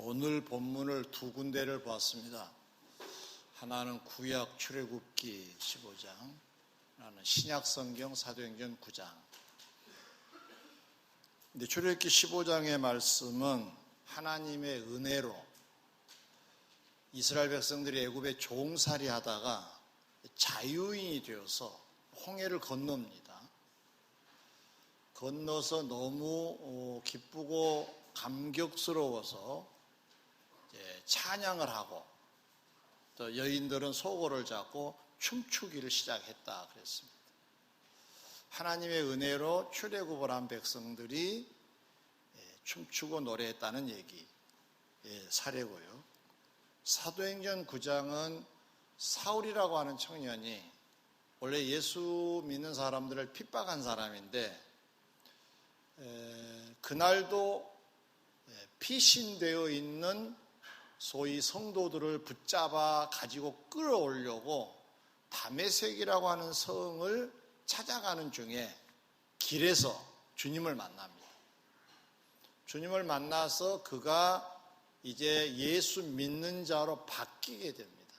오늘 본문을 두 군데를 보았습니다. 하나는 구약 출애굽기 15장, 하나는 신약 성경 사도행전 9장. 근데 출애굽기 15장의 말씀은 하나님의 은혜로 이스라엘 백성들이 애굽에 종살이 하다가 자유인이 되어서 홍해를 건넙니다. 건너서 너무 기쁘고 감격스러워서 찬양을 하고 또 여인들은 소고를 잡고 춤추기를 시작했다 그랬습니다. 하나님의 은혜로 출애굽을 한 백성들이 춤추고 노래했다는 얘기 사례고요. 사도행전 9장은 사울이라고 하는 청년이 원래 예수 믿는 사람들을 핍박한 사람인데 그날도 피신되어 있는 소위 성도들을 붙잡아 가지고 끌어오려고 다메섹이라고 하는 성을 찾아가는 중에 길에서 주님을 만납니다. 주님을 만나서 그가 이제 예수 믿는 자로 바뀌게 됩니다.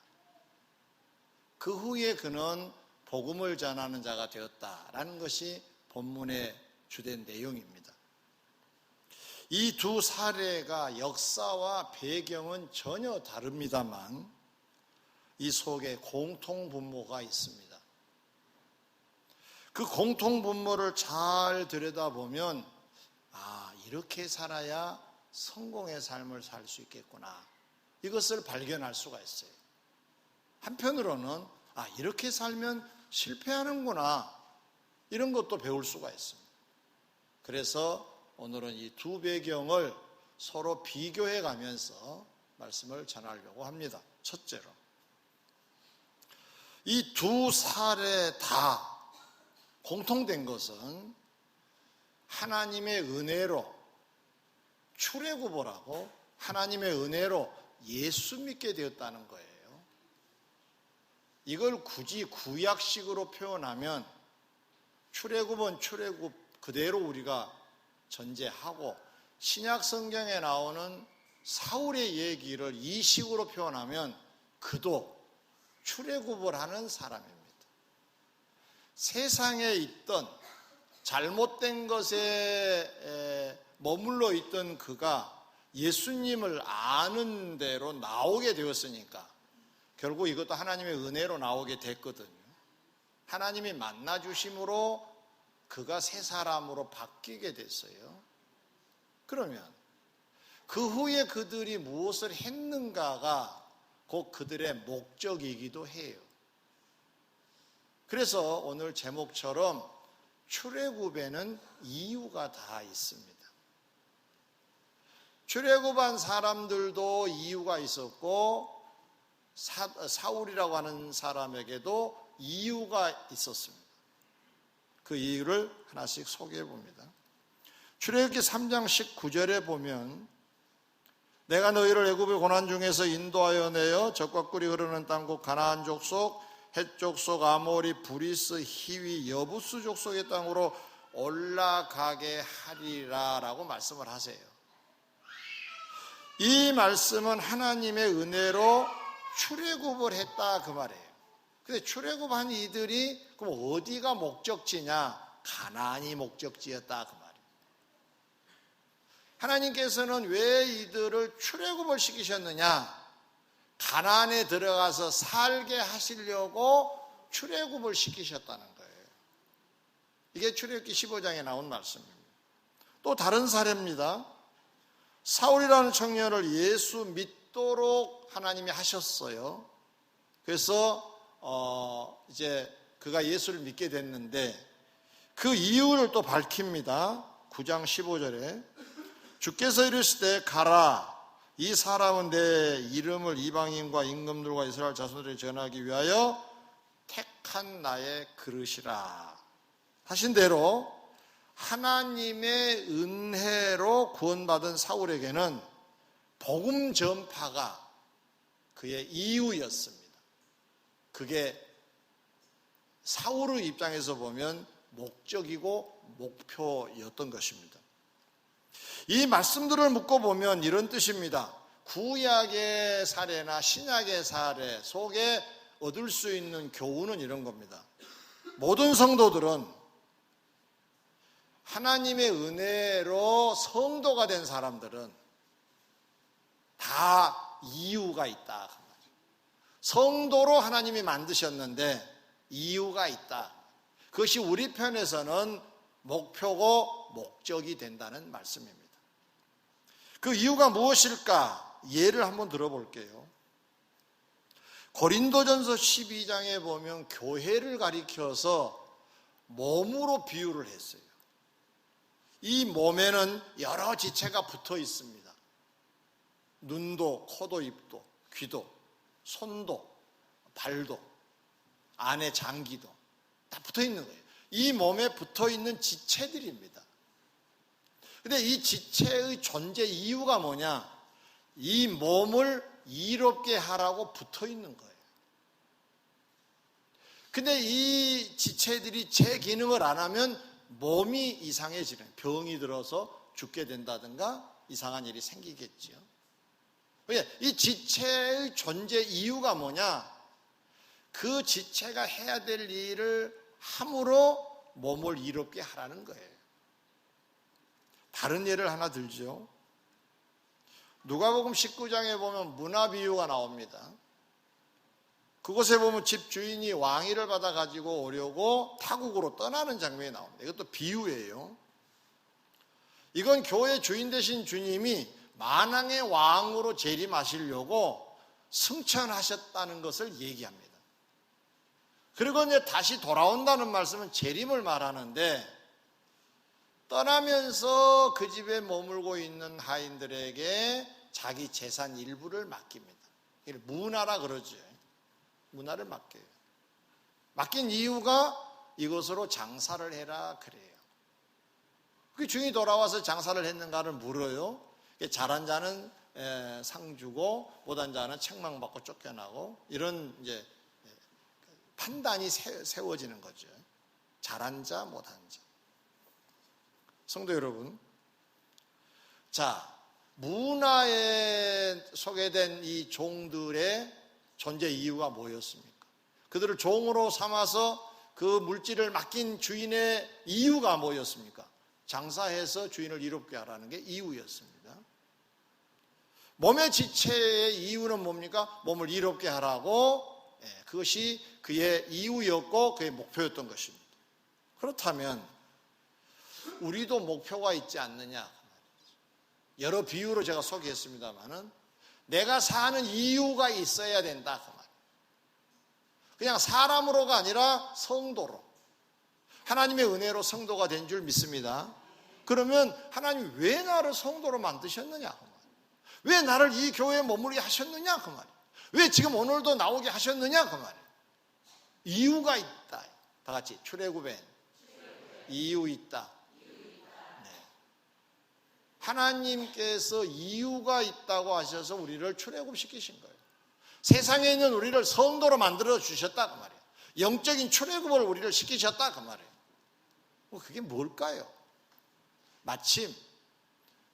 그 후에 그는 복음을 전하는 자가 되었다라는 것이 본문의 주된 내용입니다. 이 두 사례가 역사와 배경은 전혀 다릅니다만 이 속에 공통분모가 있습니다. 그 공통분모를 잘 들여다보면 이렇게 살아야 성공의 삶을 살 수 있겠구나, 이것을 발견할 수가 있어요. 한편으로는 이렇게 살면 실패하는구나, 이런 것도 배울 수가 있습니다. 그래서 오늘은 이 두 배경을 서로 비교해 가면서 말씀을 전하려고 합니다. 첫째로, 이 두 사례 다 공통된 것은 하나님의 은혜로 출애굽을 하고 하나님의 은혜로 예수 믿게 되었다는 거예요. 이걸 굳이 구약식으로 표현하면 출애굽은 출애굽 그대로 우리가 전제하고 신약 성경에 나오는 사울의 얘기를 이 식으로 표현하면 그도 출애굽을 하는 사람입니다. 세상에 있던 잘못된 것에 머물러 있던 그가 예수님을 아는 대로 나오게 되었으니까 결국 이것도 하나님의 은혜로 나오게 됐거든요. 하나님이 만나주심으로 그가 새 사람으로 바뀌게 됐어요. 그러면 그 후에 그들이 무엇을 했는가가 곧 그들의 목적이기도 해요. 그래서 오늘 제목처럼 출애굽에는 이유가 다 있습니다. 출애굽한 사람들도 이유가 있었고 사울이라고 하는 사람에게도 이유가 있었습니다. 그 이유를 하나씩 소개해 봅니다. 출애굽기 3장 19절에 보면 내가 너희를 애굽의 고난 중에서 인도하여 내어 적과 꿀이 흐르는 땅국 가나안 족속, 헷 족속, 아모리, 브리스, 히위, 여부스 족속의 땅으로 올라가게 하리라 라고 말씀을 하세요. 이 말씀은 하나님의 은혜로 출애굽을 했다 그 말이에요. 근데 출애굽한 이들이 그럼 어디가 목적지냐? 가나안이 목적지였다 그 말이에요. 하나님께서는 왜 이들을 출애굽을 시키셨느냐? 가나안에 들어가서 살게 하시려고 출애굽을 시키셨다는 거예요. 이게 출애굽기 15장에 나온 말씀입니다. 또 다른 사례입니다. 사울이라는 청년을 예수 믿도록 하나님이 하셨어요. 그래서 이제 그가 예수를 믿게 됐는데 그 이유를 또 밝힙니다. 9장 15절에 주께서 이르시되 가라, 이 사람은 내 이름을 이방인과 임금들과 이스라엘 자손들에게 전하기 위하여 택한 나의 그릇이라 하신 대로 하나님의 은혜로 구원받은 사울에게는 복음 전파가 그의 이유였습니다. 그게 사울의 입장에서 보면 목적이고 목표였던 것입니다. 이 말씀들을 묶어보면 이런 뜻입니다. 구약의 사례나 신약의 사례 속에 얻을 수 있는 교훈은 이런 겁니다. 모든 성도들은 하나님의 은혜로 성도가 된 사람들은 다 이유가 있다. 성도로 하나님이 만드셨는데 이유가 있다. 그것이 우리 편에서는 목표고 목적이 된다는 말씀입니다. 그 이유가 무엇일까? 예를 한번 들어볼게요. 고린도전서 12장에 보면 교회를 가리켜서 몸으로 비유를 했어요. 이 몸에는 여러 지체가 붙어 있습니다. 눈도, 코도, 입도, 귀도, 손도, 발도, 안에 장기도 다 붙어 있는 거예요. 이 몸에 붙어 있는 지체들입니다. 근데 이 지체의 존재 이유가 뭐냐? 이 몸을 이롭게 하라고 붙어 있는 거예요. 근데 이 지체들이 제 기능을 안 하면 몸이 이상해지는, 병이 들어서 죽게 된다든가 이상한 일이 생기겠죠. 이 지체의 존재 이유가 뭐냐? 그 지체가 해야 될 일을 함으로 몸을 이롭게 하라는 거예요. 다른 예를 하나 들죠. 누가복음 19장에 보면 문화 비유가 나옵니다. 그곳에 보면 집 주인이 왕위를 받아 가지고 오려고 타국으로 떠나는 장면이 나옵니다. 이것도 비유예요. 이건 교회 주인 되신 주님이 만왕의 왕으로 재림하시려고 승천하셨다는 것을 얘기합니다. 그리고 이제 다시 돌아온다는 말씀은 재림을 말하는데, 떠나면서 그 집에 머물고 있는 하인들에게 자기 재산 일부를 맡깁니다. 이걸 문화라 그러죠. 문화를 맡겨요. 맡긴 이유가 이것으로 장사를 해라 그래요. 그 주인이 돌아와서 장사를 했는가를 물어요. 잘한 자는 상 주고 못한 자는 책망받고 쫓겨나고, 이런 이제 판단이 세워지는 거죠. 잘한 자, 못한 자. 성도 여러분, 자, 문화에 소개된 이 종들의 존재 이유가 뭐였습니까? 그들을 종으로 삼아서 그 물질을 맡긴 주인의 이유가 뭐였습니까? 장사해서 주인을 이롭게 하라는 게 이유였습니다. 몸의 지체의 이유는 뭡니까? 몸을 이롭게 하라고, 그것이 그의 이유였고 그의 목표였던 것입니다. 그렇다면 우리도 목표가 있지 않느냐? 여러 비유로 제가 소개했습니다만은 내가 사는 이유가 있어야 된다 그 말. 그냥 사람으로가 아니라 성도로, 하나님의 은혜로 성도가 된 줄 믿습니다. 그러면 하나님이 왜 나를 성도로 만드셨느냐 그 말. 왜 나를 이 교회에 머물게 하셨느냐 그 말. 왜 지금 오늘도 나오게 하셨느냐 그 말. 이유가 있다. 다 같이 출애굽에 이유 있다. 하나님께서 이유가 있다고 하셔서 우리를 출애굽시키신 거예요. 세상에 있는 우리를 성도로 만들어 주셨다 그 말이에요. 영적인 출애굽을 우리를 시키셨다 그 말이에요. 그게 뭘까요? 마침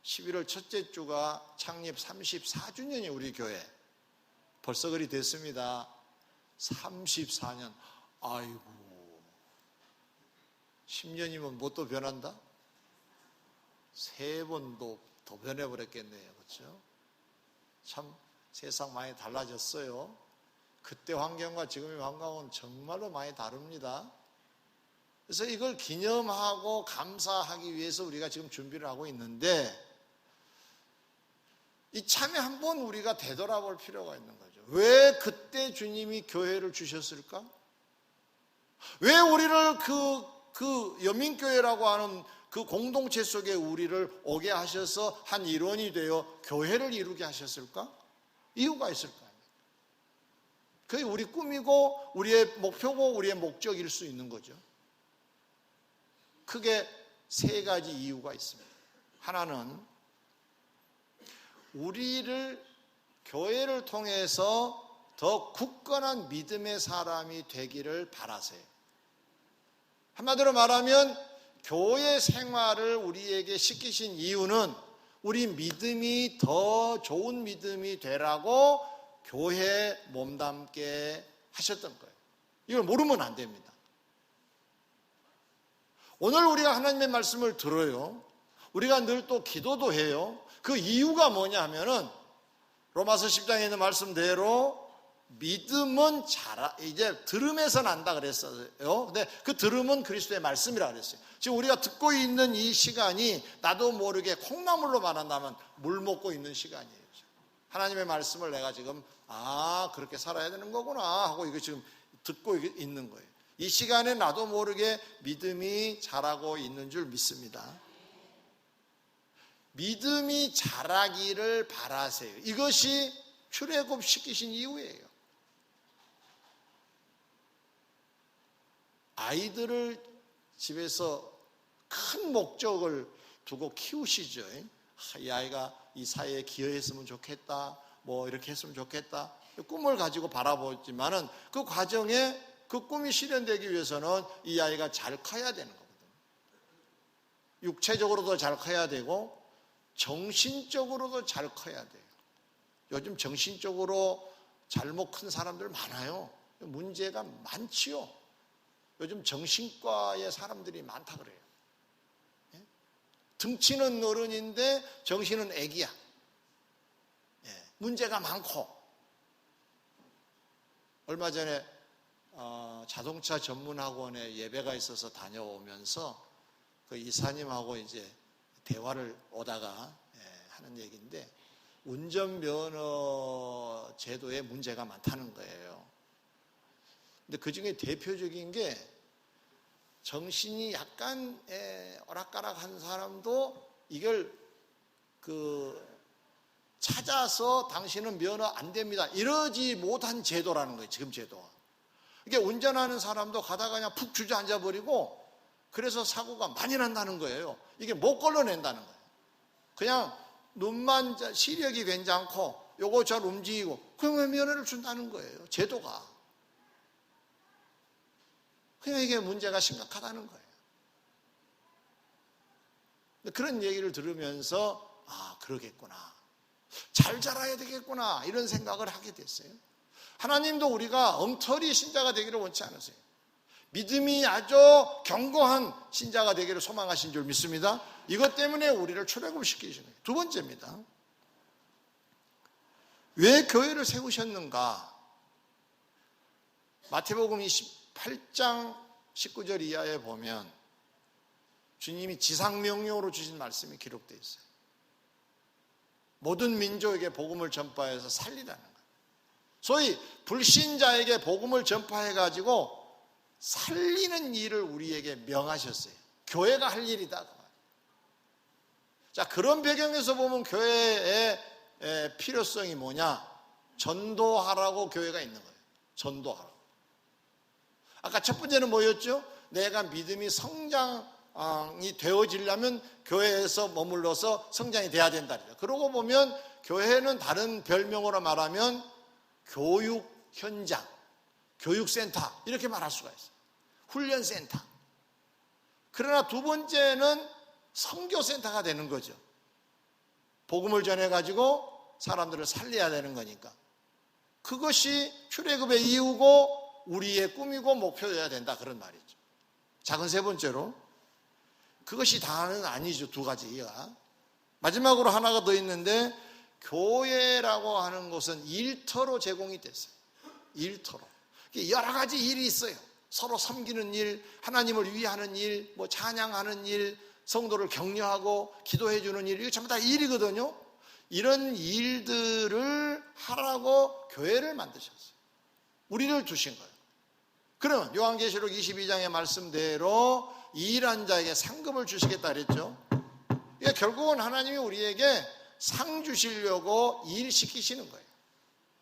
11월 첫째 주가 창립 34주년이 우리 교회. 벌써 그리 됐습니다. 34년. 아이고, 10년이면 뭐 또 변한다? 3번도 더 변해버렸겠네요. 그렇죠? 참 세상 많이 달라졌어요. 그때 환경과 지금의 환경은 정말로 많이 다릅니다. 그래서 이걸 기념하고 감사하기 위해서 우리가 지금 준비를 하고 있는데, 이참에 한번 우리가 되돌아볼 필요가 있는 거죠. 왜 그때 주님이 교회를 주셨을까? 왜 우리를 그 연민교회라고 하는 그 공동체 속에 우리를 오게 하셔서 한 일원이 되어 교회를 이루게 하셨을까? 이유가 있을 거 아닙니까? 그게 우리 꿈이고 우리의 목표고 우리의 목적일 수 있는 거죠. 크게 3가지 이유가 있습니다. 하나는 우리를 교회를 통해서 더 굳건한 믿음의 사람이 되기를 바라세요. 한마디로 말하면 교회 생활을 우리에게 시키신 이유는 우리 믿음이 더 좋은 믿음이 되라고 교회 몸담게 하셨던 거예요. 이걸 모르면 안 됩니다. 오늘 우리가 하나님의 말씀을 들어요. 우리가 늘 또 기도도 해요. 그 이유가 뭐냐 하면은 로마서 10장에 있는 말씀대로 믿음은 이제 들음에서 난다 그랬어요. 근데 그 들음은 그리스도의 말씀이라 그랬어요. 지금 우리가 듣고 있는 이 시간이 나도 모르게 콩나물로 말한다면 물 먹고 있는 시간이에요. 하나님의 말씀을 내가 지금 그렇게 살아야 되는 거구나 하고 이거 지금 듣고 있는 거예요. 이 시간에 나도 모르게 믿음이 자라고 있는 줄 믿습니다. 믿음이 자라기를 바라세요. 이것이 출애굽시키신 이유예요. 아이들을 집에서 큰 목적을 두고 키우시죠. 이 아이가 이 사회에 기여했으면 좋겠다, 뭐 이렇게 했으면 좋겠다, 꿈을 가지고 바라보지만은 그 과정에 그 꿈이 실현되기 위해서는 이 아이가 잘 커야 되는 거거든요. 육체적으로도 잘 커야 되고 정신적으로도 잘 커야 돼요. 요즘 정신적으로 잘못 큰 사람들 많아요. 문제가 많지요. 요즘 정신과에 사람들이 많다 그래요. 등치는 어른인데 정신은 애기야. 문제가 많고. 얼마 전에 자동차 전문 학원에 예배가 있어서 다녀오면서 그 이사님하고 이제 대화를 오다가 하는 얘기인데 운전면허 제도에 문제가 많다는 거예요. 근데 그 중에 대표적인 게 정신이 약간 오락가락한 사람도 이걸 찾아서 당신은 면허 안 됩니다, 이러지 못한 제도라는 거예요. 지금 제도가. 이게 운전하는 사람도 가다가 그냥 푹 주저앉아 버리고 그래서 사고가 많이 난다는 거예요. 이게 못 걸러낸다는 거예요. 그냥 눈만 시력이 괜찮고 요거 잘 움직이고 그러면 면허를 준다는 거예요. 제도가. 그냥 이게 문제가 심각하다는 거예요. 그런 얘기를 들으면서 그러겠구나, 잘 자라야 되겠구나, 이런 생각을 하게 됐어요. 하나님도 우리가 엉터리 신자가 되기를 원치 않으세요. 믿음이 아주 견고한 신자가 되기를 소망하신 줄 믿습니다. 이것 때문에 우리를 출애굽시키시는 거예요. 두 번째입니다. 왜 교회를 세우셨는가? 마태복음 28장 19절 이하에 보면 주님이 지상명령으로 주신 말씀이 기록되어 있어요. 모든 민족에게 복음을 전파해서 살리라는 거예요. 소위 불신자에게 복음을 전파해가지고 살리는 일을 우리에게 명하셨어요. 교회가 할 일이다. 자, 그런 배경에서 보면 교회의 필요성이 뭐냐? 전도하라고 교회가 있는 거예요. 전도하라고. 아까 첫 번째는 뭐였죠? 내가 믿음이 성장이 되어지려면 교회에서 머물러서 성장이 돼야 된다. 그러고 보면 교회는 다른 별명으로 말하면 교육 현장, 교육센터 이렇게 말할 수가 있어요. 훈련센터. 그러나 두 번째는 선교센터가 되는 거죠. 복음을 전해가지고 사람들을 살려야 되는 거니까. 그것이 출애굽의 이유고 우리의 꿈이고 목표여야 된다, 그런 말이죠. 작은 세 번째로 그것이 다는 아니죠. 두 가지가. 마지막으로 하나가 더 있는데 교회라고 하는 것은 일터로 제공이 됐어요. 일터로. 여러 가지 일이 있어요. 서로 섬기는 일, 하나님을 위하는 일, 뭐 찬양하는 일, 성도를 격려하고 기도해 주는 일, 이거 전부 다 일이거든요. 이런 일들을 하라고 교회를 만드셨어요. 우리를 두신 거예요. 그러면 요한계시록 22장의 말씀대로 일한 자에게 상급을 주시겠다 그랬죠. 그러니까 결국은 하나님이 우리에게 상 주시려고 일 시키시는 거예요.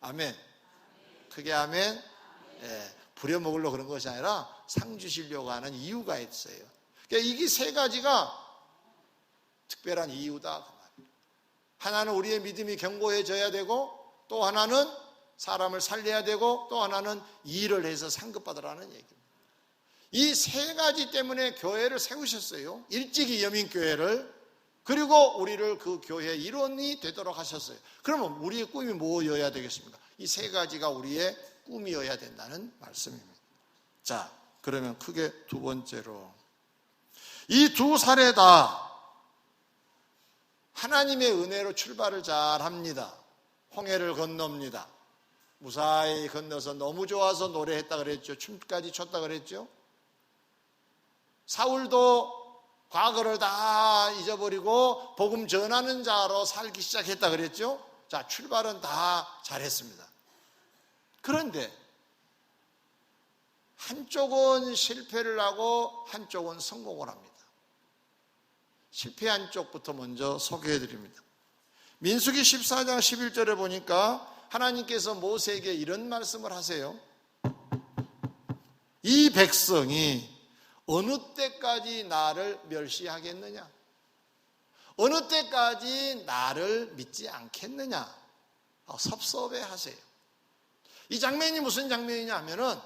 아멘. 크게 아멘. 부려먹으려고 그런 것이 아니라 상 주시려고 하는 이유가 있어요. 그러니까 이게 세 가지가 특별한 이유다. 하나는 우리의 믿음이 견고해져야 되고, 또 하나는 사람을 살려야 되고, 또 하나는 일을 해서 상급받으라는 얘기입니다. 이 세 가지 때문에 교회를 세우셨어요. 일찍이 여민교회를. 그리고 우리를 그 교회의 일원이 되도록 하셨어요. 그러면 우리의 꿈이 뭐여야 되겠습니까? 이 세 가지가 우리의 꿈이어야 된다는 말씀입니다. 자, 그러면 크게 두 번째로 이 두 사례 다 하나님의 은혜로 출발을 잘 합니다. 홍해를 건넙니다. 무사히 건너서 너무 좋아서 노래했다 그랬죠. 춤까지 췄다 그랬죠. 사울도 과거를 다 잊어버리고 복음 전하는 자로 살기 시작했다 그랬죠. 자, 출발은 다 잘했습니다. 그런데 한쪽은 실패를 하고 한쪽은 성공을 합니다. 실패한 쪽부터 먼저 소개해 드립니다. 민수기 14장 11절에 보니까 하나님께서 모세에게 이런 말씀을 하세요. 이 백성이 어느 때까지 나를 멸시하겠느냐? 어느 때까지 나를 믿지 않겠느냐? 섭섭해 하세요. 이 장면이 무슨 장면이냐 하면은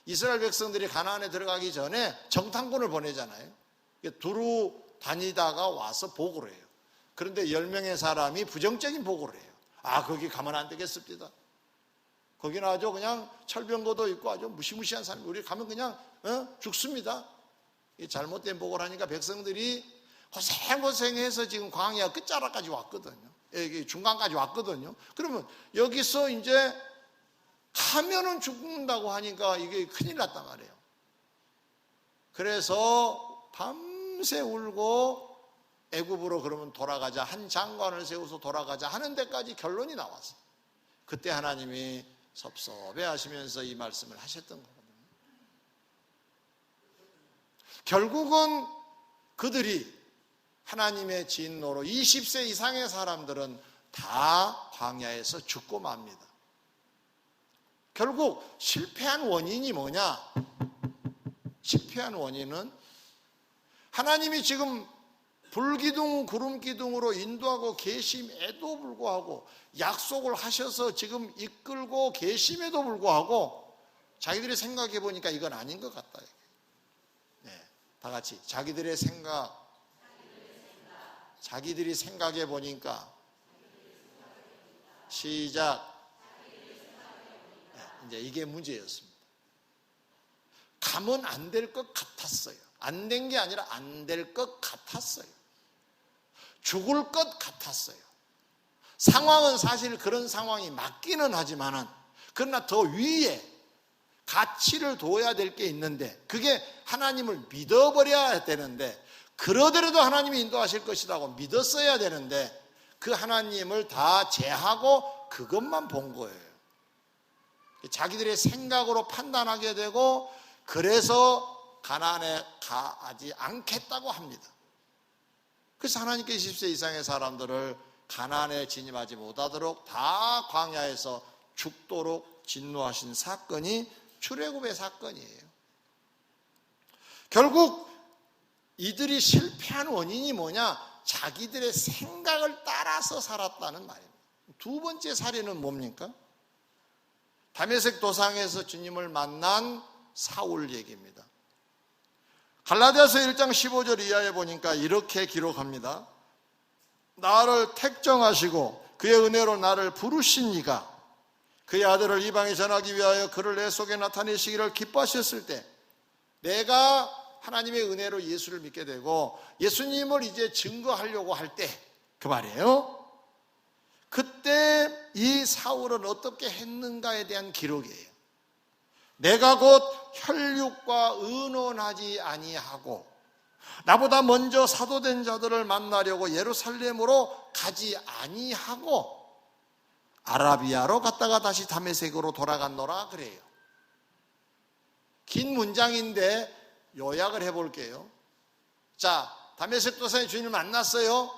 이스라엘 백성들이 가나안에 들어가기 전에 정탐꾼을 보내잖아요. 두루 다니다가 와서 보고를 해요. 그런데 10명의 사람이 부정적인 보고를 해요. 거기 가면 안 되겠습니다. 거기는 아주 그냥 철병거도 있고 아주 무시무시한 사람이 우리 가면 그냥 죽습니다. 잘못된 보고를 하니까 백성들이 고생고생해서 지금 광야 끝자락까지 왔거든요. 여기 중간까지 왔거든요. 그러면 여기서 이제 가면은 죽는다고 하니까 이게 큰일 났단 말이에요. 그래서 밤새 울고 애굽으로 그러면 돌아가자, 한 장관을 세워서 돌아가자 하는 데까지 결론이 나왔어요. 그때 하나님이 섭섭해 하시면서 이 말씀을 하셨던 거거든요. 결국은 그들이 하나님의 진노로 20세 이상의 사람들은 다 광야에서 죽고 맙니다. 결국 실패한 원인이 뭐냐? 실패한 원인은 하나님이 지금 불기둥 구름기둥으로 인도하고 계심에도 불구하고 약속을 하셔서 지금 이끌고 계심에도 불구하고 자기들이 생각해 보니까 이건 아닌 것 같다. 네, 다 같이 자기들의 생각, 자기들이 생각해 보니까 시작. 네, 이제 이게 문제였습니다. 가면 안 될 것 같았어요. 안 된 게 아니라 안 될 것 같았어요. 죽을 것 같았어요. 상황은 사실 그런 상황이 맞기는 하지만은 그러나 더 위에 가치를 둬야 될 게 있는데 그게 하나님을 믿어버려야 되는데 그러더라도 하나님이 인도하실 것이라고 믿었어야 되는데 그 하나님을 다 제하고 그것만 본 거예요. 자기들의 생각으로 판단하게 되고 그래서 가나안에 가지 않겠다고 합니다. 그래서 하나님께 20세 이상의 사람들을 가나안에 진입하지 못하도록 다 광야에서 죽도록 진노하신 사건이 출애굽의 사건이에요. 결국 이들이 실패한 원인이 뭐냐? 자기들의 생각을 따라서 살았다는 말입니다. 두 번째 사례는 뭡니까? 다메섹 도상에서 주님을 만난 사울 얘기입니다. 갈라디아서 1장 15절 이하에 보니까 이렇게 기록합니다. 나를 택정하시고 그의 은혜로 나를 부르신 이가 그의 아들을 이방에 전하기 위하여 그를 내 속에 나타내시기를 기뻐하셨을 때 내가 하나님의 은혜로 예수를 믿게 되고 예수님을 이제 증거하려고 할 때 그 말이에요. 그때 이 사울은 어떻게 했는가에 대한 기록이에요. 내가 곧 혈육과 의논하지 아니하고 나보다 먼저 사도된 자들을 만나려고 예루살렘으로 가지 아니하고 아라비아로 갔다가 다시 다메섹으로 돌아갔노라 그래요. 긴 문장인데 요약을 해볼게요. 자, 다메섹 도상에 주님을 만났어요.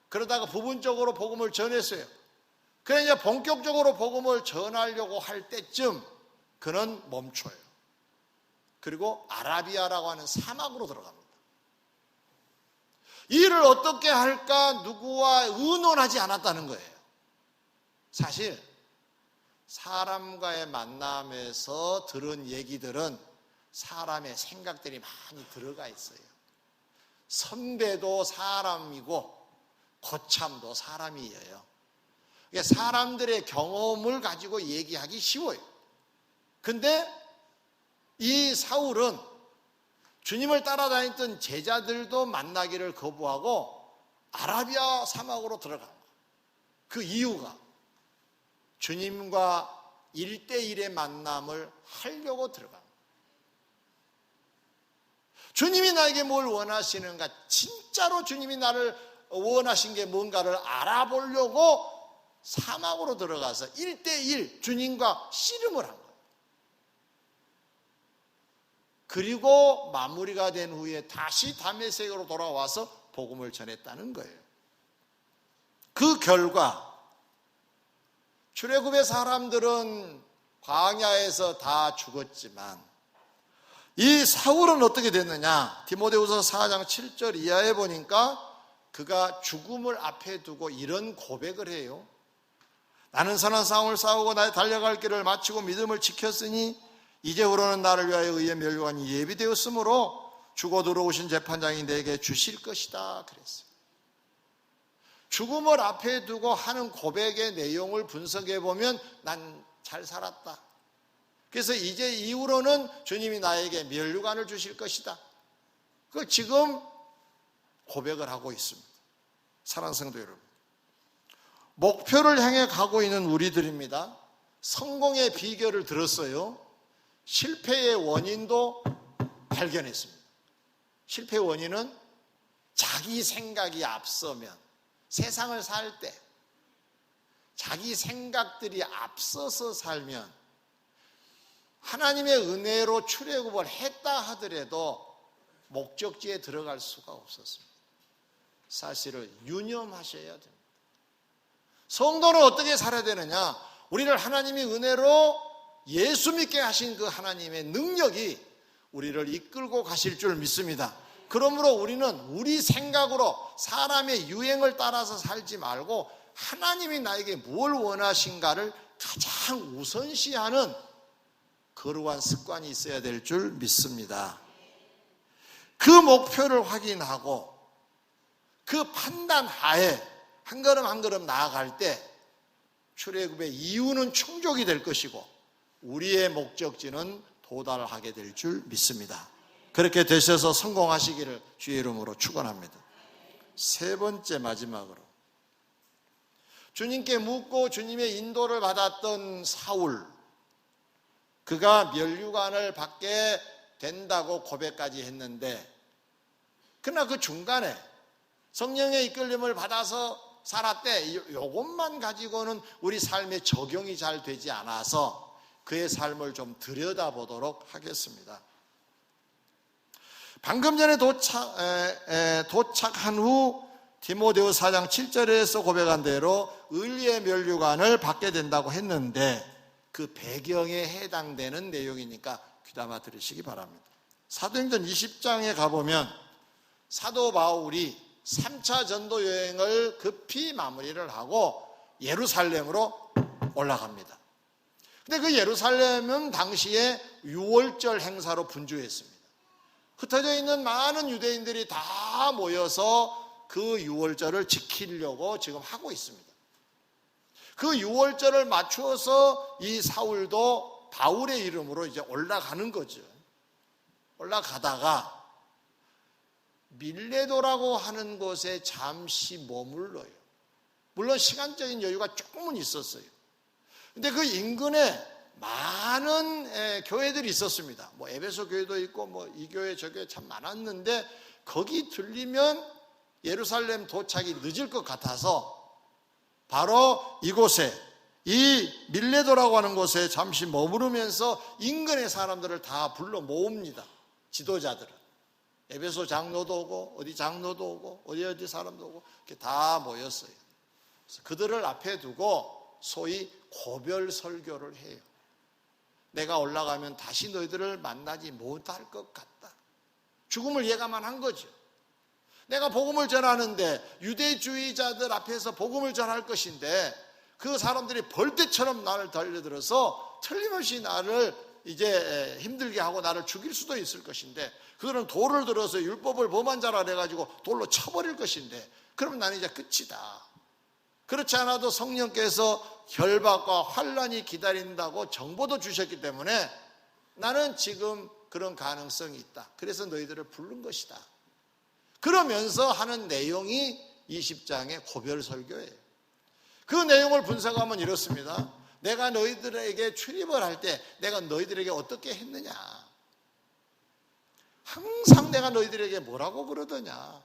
그러다가 부분적으로 복음을 전했어요. 그래 이제 본격적으로 복음을 전하려고 할 때쯤 그는 멈춰요. 그리고 아라비아라고 하는 사막으로 들어갑니다. 이 일을 어떻게 할까 누구와 의논하지 않았다는 거예요. 사실 사람과의 만남에서 들은 얘기들은 사람의 생각들이 많이 들어가 있어요. 선배도 사람이고 고참도 사람이에요. 사람들의 경험을 가지고 얘기하기 쉬워요. 근데 이 사울은 주님을 따라다녔던 제자들도 만나기를 거부하고 아라비아 사막으로 들어간 거예요. 그 이유가 주님과 1대1의 만남을 하려고 들어간 거예요. 주님이 나에게 뭘 원하시는가, 진짜로 주님이 나를 원하신 게 뭔가를 알아보려고 사막으로 들어가서 1대1 주님과 씨름을 한 거예요. 그리고 마무리가 된 후에 다시 다메섹으로 돌아와서 복음을 전했다는 거예요. 그 결과 출애굽의 사람들은 광야에서 다 죽었지만 이 사울은 어떻게 됐느냐? 디모데후서 4장 7절 이하에 보니까 그가 죽음을 앞에 두고 이런 고백을 해요. 나는 선한 싸움을 싸우고 나의 달려갈 길을 마치고 믿음을 지켰으니 이제후로는 나를 위하여 의의 멸관이 예비되었으므로 죽어 들어오신 재판장이 내게 주실 것이다 그랬어요. 죽음을 앞에 두고 하는 고백의 내용을 분석해 보면 난 잘 살았다. 그래서 이제 이후로는 주님이 나에게 면류관을 주실 것이다. 그걸 지금 고백을 하고 있습니다. 사랑하는 성도 여러분, 목표를 향해 가고 있는 우리들입니다. 성공의 비결을 들었어요. 실패의 원인도 발견했습니다. 실패의 원인은 자기 생각이 앞서면, 세상을 살 때 자기 생각들이 앞서서 살면 하나님의 은혜로 출애굽을 했다 하더라도 목적지에 들어갈 수가 없었습니다. 사실을 유념하셔야 됩니다. 성도는 어떻게 살아야 되느냐? 우리를 하나님이 은혜로 예수 믿게 하신 그 하나님의 능력이 우리를 이끌고 가실 줄 믿습니다. 그러므로 우리는 우리 생각으로 사람의 유행을 따라서 살지 말고 하나님이 나에게 뭘 원하신가를 가장 우선시하는 거룩한 습관이 있어야 될 줄 믿습니다. 그 목표를 확인하고 그 판단 하에 한 걸음 한 걸음 나아갈 때 출애굽의 이유는 충족이 될 것이고 우리의 목적지는 도달하게 될 줄 믿습니다. 그렇게 되셔서 성공하시기를 주의 이름으로 축원합니다. 세 번째, 마지막으로 주님께 묻고 주님의 인도를 받았던 사울, 그가 면류관을 받게 된다고 고백까지 했는데 그러나 그 중간에 성령의 이끌림을 받아서 살았대. 이것만 가지고는 우리 삶에 적용이 잘 되지 않아서 그의 삶을 좀 들여다보도록 하겠습니다. 방금 전에 도착한 후 디모데후서 4장 7절에서 고백한 대로 의리의 면류관을 받게 된다고 했는데 그 배경에 해당되는 내용이니까 귀담아 들으시기 바랍니다. 사도행전 20장에 가보면 사도 바울이 3차 전도 여행을 급히 마무리를 하고 예루살렘으로 올라갑니다. 근데 그 예루살렘은 당시에 유월절 행사로 분주했습니다. 흩어져 있는 많은 유대인들이 다 모여서 그 유월절을 지키려고 지금 하고 있습니다. 그 유월절을 맞추어서 이 사울도 바울의 이름으로 이제 올라가는 거죠. 올라가다가 밀레도라고 하는 곳에 잠시 머물러요. 물론 시간적인 여유가 조금은 있었어요. 근데 그 인근에 많은 교회들이 있었습니다. 뭐 에베소 교회도 있고 뭐 이 교회 저 교회 참 많았는데 거기 들리면 예루살렘 도착이 늦을 것 같아서 바로 이곳에 이 밀레도라고 하는 곳에 잠시 머무르면서 인근의 사람들을 다 불러 모읍니다. 지도자들은 에베소 장로도 오고 어디 장로도 오고 어디 사람도 오고 이렇게 다 모였어요. 그래서 그들을 앞에 두고 소위 고별 설교를 해요. 내가 올라가면 다시 너희들을 만나지 못할 것 같다. 죽음을 예감만 한 거죠. 내가 복음을 전하는데 유대주의자들 앞에서 복음을 전할 것인데 그 사람들이 벌떼처럼 나를 달려들어서 틀림없이 나를 이제 힘들게 하고 나를 죽일 수도 있을 것인데, 그들은 돌을 들어서 율법을 범한 자라 해가지고 돌로 쳐버릴 것인데, 그럼 나는 이제 끝이다. 그렇지 않아도 성령께서 결박과 환난이 기다린다고 정보도 주셨기 때문에 나는 지금 그런 가능성이 있다. 그래서 너희들을 부른 것이다. 그러면서 하는 내용이 20장의 고별 설교예요. 그 내용을 분석하면 이렇습니다. 내가 너희들에게 출입을 할 때 내가 너희들에게 어떻게 했느냐. 항상 내가 너희들에게 뭐라고 그러더냐.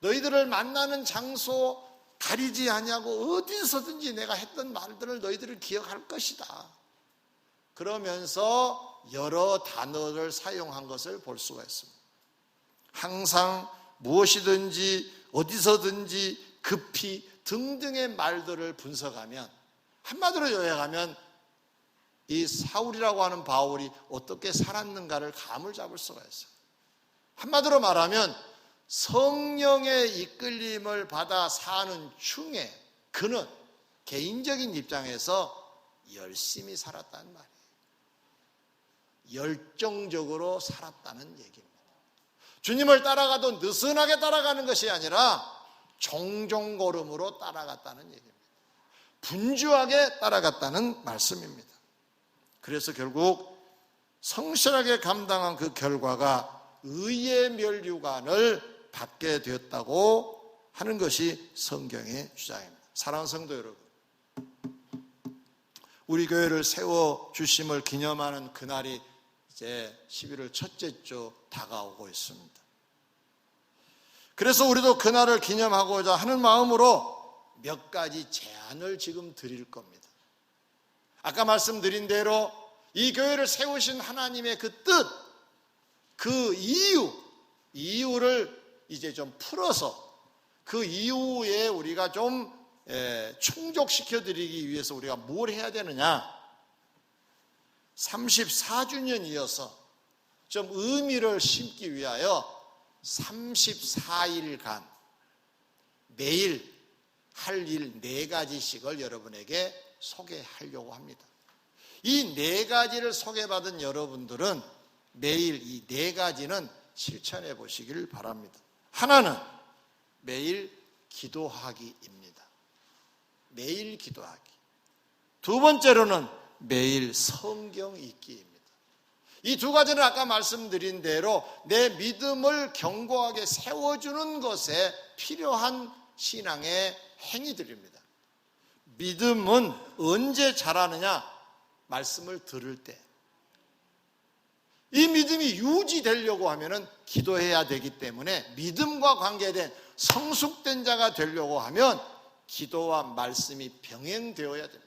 너희들을 만나는 장소 가리지 아니하고 어디서든지 내가 했던 말들을 너희들을 기억할 것이다. 그러면서 여러 단어를 사용한 것을 볼 수가 있습니다. 항상 무엇이든지 어디서든지 급히 등등의 말들을 분석하면, 한마디로 요약하면 이 사울이라고 하는 바울이 어떻게 살았는가를 감을 잡을 수가 있어요. 한마디로 말하면 성령의 이끌림을 받아 사는 중에 그는 개인적인 입장에서 열심히 살았다는 말이에요. 열정적으로 살았다는 얘기입니다. 주님을 따라가도 느슨하게 따라가는 것이 아니라 종종걸음으로 따라갔다는 얘기입니다. 분주하게 따라갔다는 말씀입니다. 그래서 결국 성실하게 감당한 그 결과가 의의 면류관을 받게 되었다고 하는 것이 성경의 주장입니다. 사랑하는 성도 여러분, 우리 교회를 세워주심을 기념하는 그날이 이제 11월 첫째 주 다가오고 있습니다. 그래서 우리도 그날을 기념하고자 하는 마음으로 몇 가지 제안을 지금 드릴 겁니다. 아까 말씀드린 대로 이 교회를 세우신 하나님의 그 뜻, 그 이유를 이제 좀 풀어서 그 이유에 우리가 좀 충족시켜 드리기 위해서 우리가 뭘 해야 되느냐. 34주년이어서 좀 의미를 심기 위하여 34일간 매일 할 일 4가지씩을 여러분에게 소개하려고 합니다. 이 4가지를 소개받은 여러분들은 매일 이 4가지는 실천해 보시길 바랍니다. 하나는 매일 기도하기입니다. 매일 기도하기. 두 번째로는 매일 성경 읽기입니다. 이 2가지는 아까 말씀드린 대로 내 믿음을 견고하게 세워주는 것에 필요한 신앙의 행위들입니다. 믿음은 언제 자라느냐? 말씀을 들을 때. 이 믿음이 유지되려고 하면 기도해야 되기 때문에 믿음과 관계된 성숙된 자가 되려고 하면 기도와 말씀이 병행되어야 됩니다.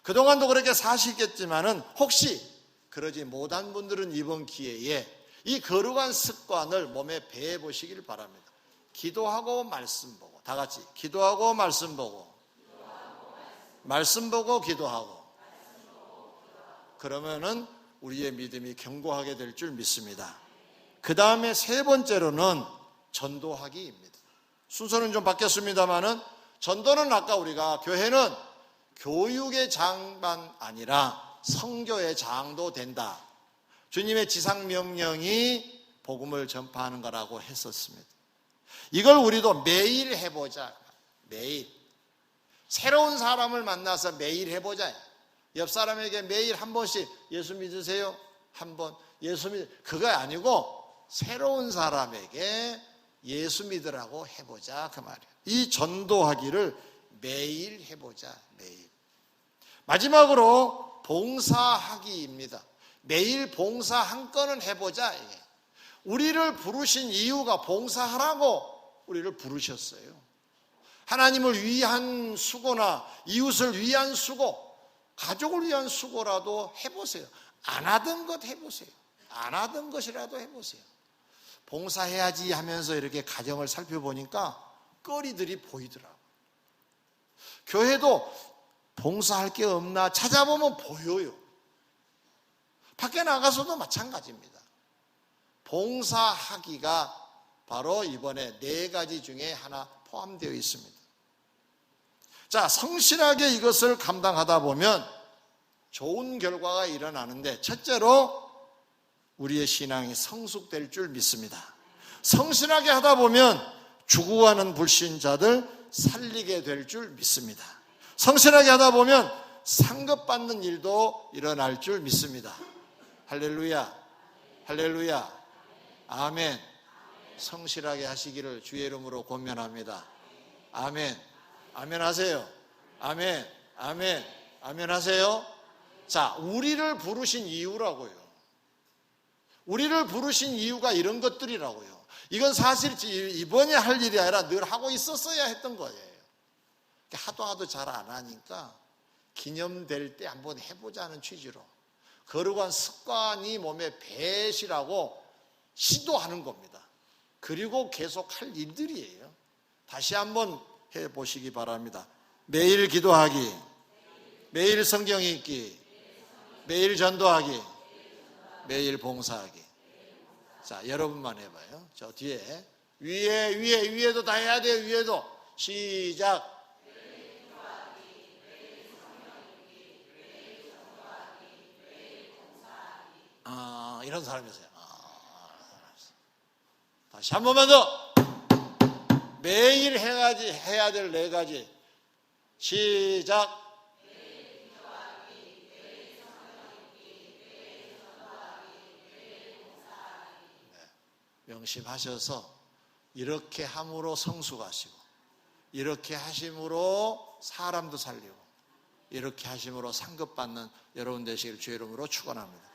그동안도 그렇게 사시겠지만은 혹시 그러지 못한 분들은 이번 기회에 이 거룩한 습관을 몸에 배해 보시길 바랍니다. 기도하고 말씀 보고, 다 같이 기도하고 말씀 보고, 말씀 보고 기도하고. 그러면은 우리의 믿음이 견고하게 될 줄 믿습니다. 그 다음에 3번째로는 전도하기입니다. 순서는 좀 바뀌었습니다만은 전도는 아까 우리가 교회는 교육의 장만 아니라 선교의 장도 된다. 주님의 지상명령이 복음을 전파하는 거라고 했었습니다. 이걸 우리도 매일 해보자. 매일. 새로운 사람을 만나서 매일 해보자. 옆 사람에게 매일 한 번씩 예수 믿으세요? 한 번. 예수 그거 아니고 새로운 사람에게 예수 믿으라고 해보자. 그 말이에요. 이 전도하기를 매일 해보자. 매일. 마지막으로 봉사하기입니다. 매일 봉사 한 건은 해보자. 이게. 우리를 부르신 이유가 봉사하라고 우리를 부르셨어요. 하나님을 위한 수고나 이웃을 위한 수고, 가족을 위한 수고라도 해보세요. 안 하던 것 해보세요. 안 하던 것이라도 해보세요. 봉사해야지 하면서 이렇게 가정을 살펴보니까 거리들이 보이더라고요. 교회도 봉사할 게 없나 찾아보면 보여요. 밖에 나가서도 마찬가지입니다. 봉사하기가 바로 이번에 4가지 중에 하나 포함되어 있습니다. 자, 성실하게 이것을 감당하다 보면 좋은 결과가 일어나는데 첫째로 우리의 신앙이 성숙될 줄 믿습니다. 성실하게 하다 보면 죽어가는 불신자들 살리게 될 줄 믿습니다. 성실하게 하다 보면 상급받는 일도 일어날 줄 믿습니다. 할렐루야, 할렐루야, 아멘. 성실하게 하시기를 주의 이름으로 권면합니다. 아멘, 아멘 하세요. 아멘, 아멘, 아멘 하세요. 자, 우리를 부르신 이유라고요. 우리를 부르신 이유가 이런 것들이라고요. 이건 사실 이번에 할 일이 아니라 늘 하고 있었어야 했던 거예요. 하도 잘 안 하니까 기념될 때 한번 해보자는 취지로 거룩한 습관이 몸에 배시라고 시도하는 겁니다. 그리고 계속 할 일들이에요. 다시 한번 해보시기 바랍니다. 매일 기도하기, 매일 성경 읽기, 매일 전도하기, 매일 봉사하기. 자, 여러분만 해봐요. 저 뒤에 위에도 다 해야 돼요. 위에도 시작. 이런 사람이세요. 다시 한 번만 더. 매일 해야 될 4가지. 시작. 명심하셔서 이렇게 함으로 성숙하시고, 이렇게 하심으로 사람도 살리고, 이렇게 하심으로 상급받는 여러분 되시길 주의 이름으로 축원합니다.